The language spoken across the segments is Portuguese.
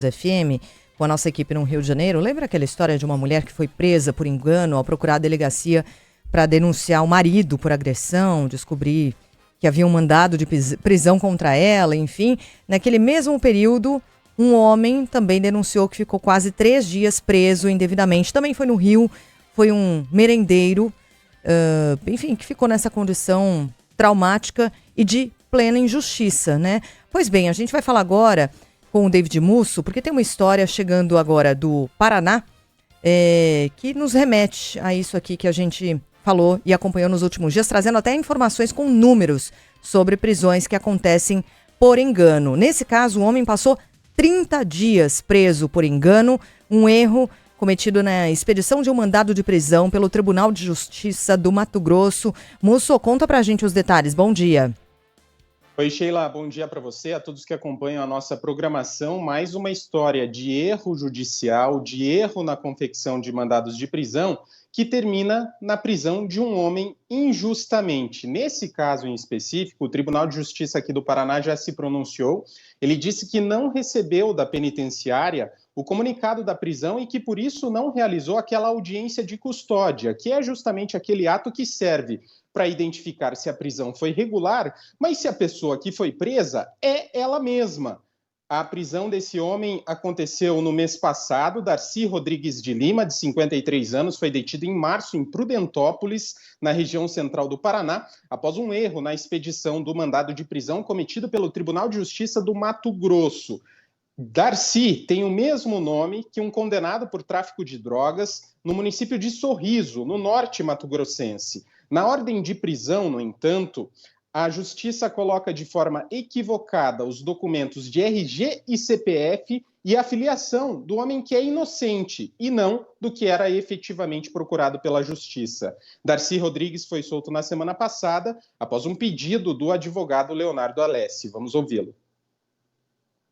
FM, com a nossa equipe no Rio de Janeiro. Lembra aquela história de uma mulher que foi presa por engano ao procurar a delegacia para denunciar o marido por agressão, descobrir que havia um mandado de prisão contra ela, enfim. Naquele mesmo período, um homem também denunciou que ficou quase 3 dias preso indevidamente. Também foi no Rio, foi um merendeiro, enfim, que ficou nessa condição traumática e de plena injustiça, né? Pois bem, a gente vai falar agora com o David Musso, porque tem uma história chegando agora do Paraná, que nos remete a isso aqui que a gente falou e acompanhou nos últimos dias, trazendo até informações com números sobre prisões que acontecem por engano. Nesse caso, o homem passou 30 dias preso por engano, um erro cometido na expedição de um mandado de prisão pelo Tribunal de Justiça do Mato Grosso. Musso, conta pra gente os detalhes. Bom dia. Oi, Sheila, bom dia para você, a todos que acompanham a nossa programação. Mais uma história de erro judicial, de erro na confecção de mandados de prisão, que termina na prisão de um homem injustamente. Nesse caso em específico, o Tribunal de Justiça aqui do Paraná já se pronunciou. Ele disse que não recebeu da penitenciária o comunicado da prisão e que, por isso, não realizou aquela audiência de custódia, que é justamente aquele ato que serve para identificar se a prisão foi regular, mas se a pessoa que foi presa é ela mesma. A prisão desse homem aconteceu no mês passado. Darcy Rodrigues de Lima, de 53 anos, foi detido em março em Prudentópolis, na região central do Paraná, após um erro na expedição do mandado de prisão cometido pelo Tribunal de Justiça do Mato Grosso. Darcy tem o mesmo nome que um condenado por tráfico de drogas no município de Sorriso, no norte mato-grossense. Na ordem de prisão, no entanto, a Justiça coloca de forma equivocada os documentos de RG e CPF e a filiação do homem que é inocente e não do que era efetivamente procurado pela Justiça. Darcy Rodrigues foi solto na semana passada após um pedido do advogado Leonardo Alessi. Vamos ouvi-lo.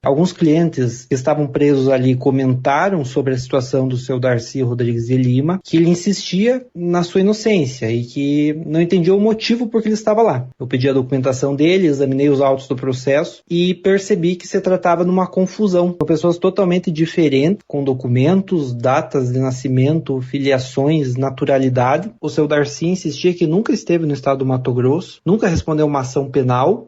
Alguns clientes que estavam presos ali comentaram sobre a situação do seu Darcy Rodrigues de Lima, que ele insistia na sua inocência e que não entendia o motivo por que ele estava lá. Eu pedi a documentação dele, examinei os autos do processo e percebi que se tratava de uma confusão. São pessoas totalmente diferentes, com documentos, datas de nascimento, filiações, naturalidade. O seu Darcy insistia que nunca esteve no estado do Mato Grosso, nunca respondeu uma ação penal.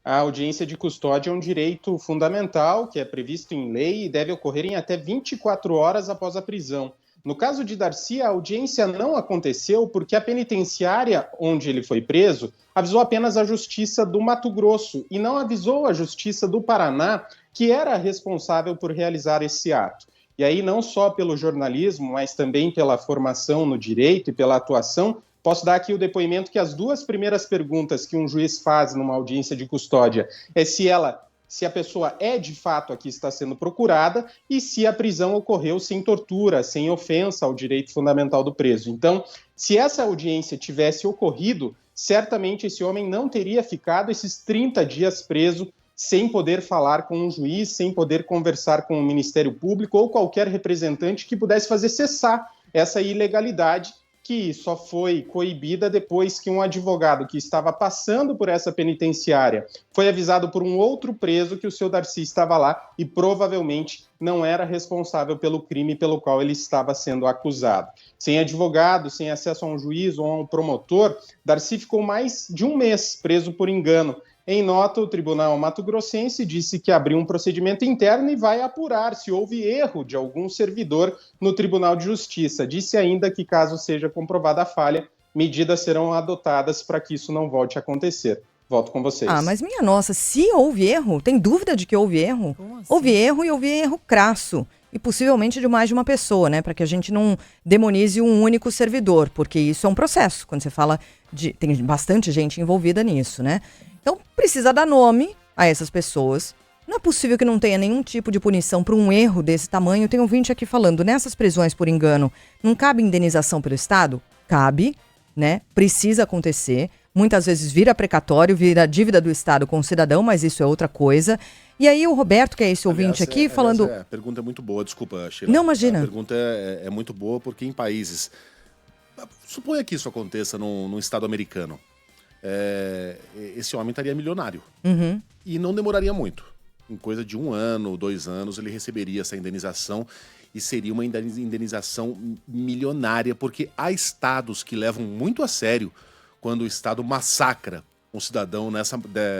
A audiência de custódia é um direito fundamental que é previsto em lei e deve ocorrer em até 24 horas após a prisão. No caso de Darcy, a audiência não aconteceu porque a penitenciária onde ele foi preso avisou apenas a Justiça do Mato Grosso e não avisou a Justiça do Paraná, que era responsável por realizar esse ato. E aí, não só pelo jornalismo, mas também pela formação no direito e pela atuação, posso dar aqui o depoimento que as 2 primeiras perguntas que um juiz faz numa audiência de custódia é se a pessoa é de fato a que está sendo procurada e se a prisão ocorreu sem tortura, sem ofensa ao direito fundamental do preso. Então, se essa audiência tivesse ocorrido, certamente esse homem não teria ficado esses 30 dias preso sem poder falar com um juiz, sem poder conversar com o Ministério Público ou qualquer representante que pudesse fazer cessar essa ilegalidade, que só foi coibida depois que um advogado que estava passando por essa penitenciária foi avisado por um outro preso que o seu Darcy estava lá e provavelmente não era responsável pelo crime pelo qual ele estava sendo acusado. Sem advogado, sem acesso a um juiz ou a um promotor, Darcy ficou mais de um mês preso por engano. Em nota, o Tribunal Mato-Grossense disse que abriu um procedimento interno e vai apurar se houve erro de algum servidor no Tribunal de Justiça. Disse ainda que, caso seja comprovada a falha, medidas serão adotadas para que isso não volte a acontecer. Volto com vocês. Mas minha nossa, se houve erro, tem dúvida de que houve erro? Como assim? Houve erro e houve erro crasso. E possivelmente de mais de uma pessoa, né? Para que a gente não demonize um único servidor, porque isso é um processo. Quando você fala de... Tem bastante gente envolvida nisso, né? Então, precisa dar nome a essas pessoas. Não é possível que não tenha nenhum tipo de punição por um erro desse tamanho. Tem um ouvinte aqui falando, nessas prisões por engano, não cabe indenização pelo Estado? Cabe, né? Precisa acontecer. Muitas vezes vira precatório, vira dívida do Estado com o cidadão, mas isso é outra coisa. E aí o Roberto, que é esse ouvinte aqui, falando... A pergunta é muito boa, desculpa, Sheila. Não, imagina. A pergunta é muito boa porque em países... Suponha que isso aconteça num Estado americano. Esse homem estaria milionário. Uhum. E não demoraria muito. em coisa de 1 ano, 2 anos, ele receberia essa indenização e seria uma indenização milionária, porque há estados que levam muito a sério quando o Estado massacra um cidadão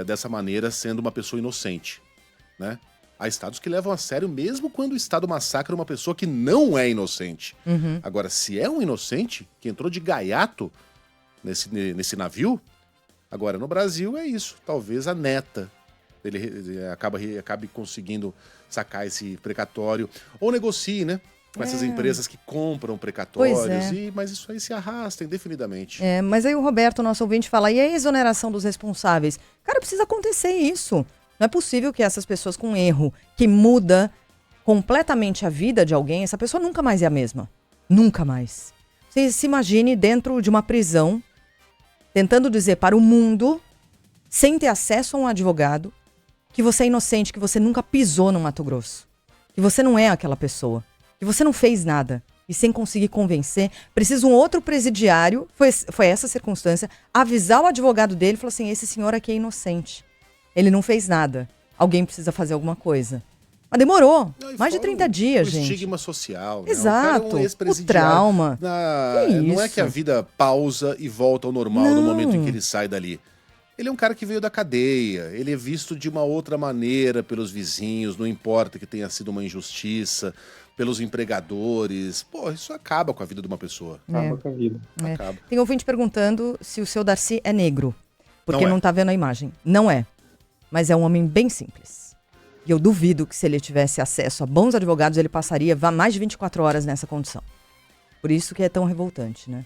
dessa maneira, sendo uma pessoa inocente, né? Há estados que levam a sério mesmo quando o Estado massacra uma pessoa que não é inocente. Agora, se é um inocente que entrou de gaiato nesse navio, agora no Brasil é isso. Talvez a neta ele acabe conseguindo sacar esse precatório. Ou negocie, né? Com essas empresas que compram precatórios. Mas isso aí se arrasta indefinidamente. Mas aí o Roberto, nosso ouvinte, fala, e a exoneração dos responsáveis? Cara, precisa acontecer isso. Não é possível que essas pessoas com erro, que muda completamente a vida de alguém, essa pessoa nunca mais é a mesma. Nunca mais. Você se imagine dentro de uma prisão, tentando dizer para o mundo, sem ter acesso a um advogado, que você é inocente, que você nunca pisou no Mato Grosso, que você não é aquela pessoa, que você não fez nada, e sem conseguir convencer, precisa um outro presidiário, foi essa circunstância, avisar o advogado dele, falou assim, esse senhor aqui é inocente, ele não fez nada, alguém precisa fazer alguma coisa. Mas demorou, mais de 30 dias, gente. O estigma social, né? Exato, o trauma. Não é que a vida pausa e volta ao normal no momento em que ele sai dali. Ele é um cara que veio da cadeia, ele é visto de uma outra maneira pelos vizinhos, não importa que tenha sido uma injustiça, pelos empregadores. Pô, isso acaba com a vida de uma pessoa. Acaba com a vida. Acaba. Tem ouvinte perguntando se o seu Darcy é negro, porque não tá vendo a imagem. Não é, mas é um homem bem simples. E eu duvido que se ele tivesse acesso a bons advogados, ele passaria mais de 24 horas nessa condição. Por isso que é tão revoltante, né?